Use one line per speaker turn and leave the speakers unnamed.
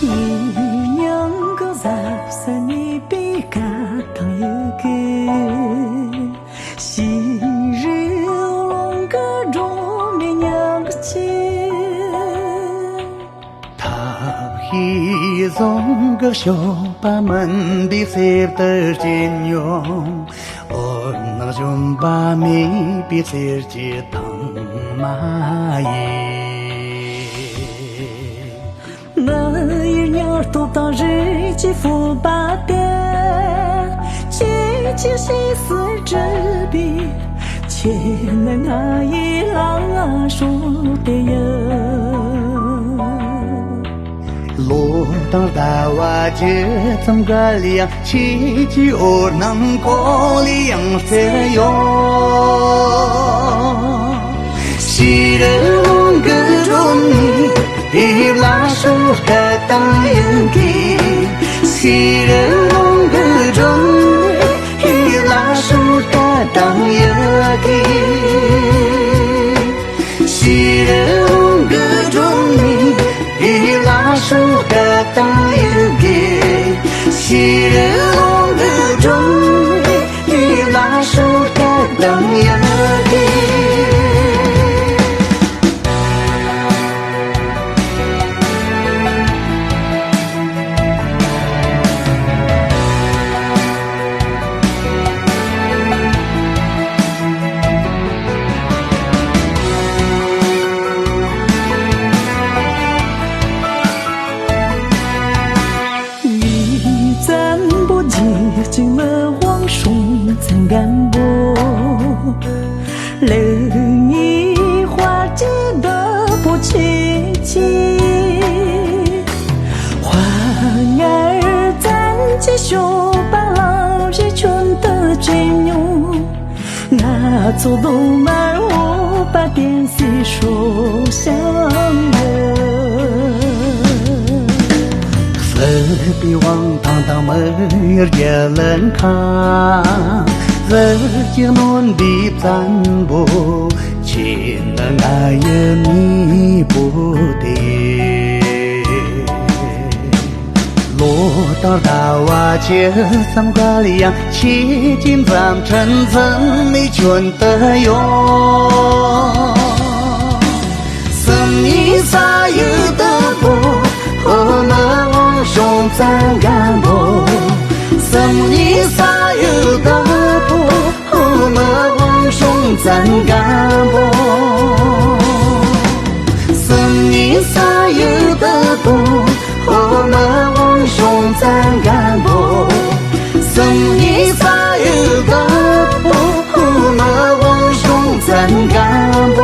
一娘个在山里比嘎当一个，昔日龙个中面娘个亲，
他一种个小把门的塞得金用，我那种把米比塞接当马耶。
那一娘都当日记富八点，七七西四之笔，前来那一郎说的呀。
罗当大瓦街怎个亮？七七我能过亮色哟。西人龙个中你。一拉手个当应给，西人龙个中，一拉手个当应给，西人龙个中，一拉手个当应给，西人龙个中，一拉手个当应给。
进了黄松参干部，人一花季的不齐齐，花儿咱继续把老日全的金牛，那走动儿我把电视说响了。
比往当当门儿也人看，日经논비占卜，前能爱也弥不得。罗到大瓦街三个亮，七金咱城镇没全得用。生意啥有得不？我们兄咱干部，生意啥有得不？我们兄咱干部，生意啥有得不？我们兄咱干部，生意啥有得不？我们兄咱干部。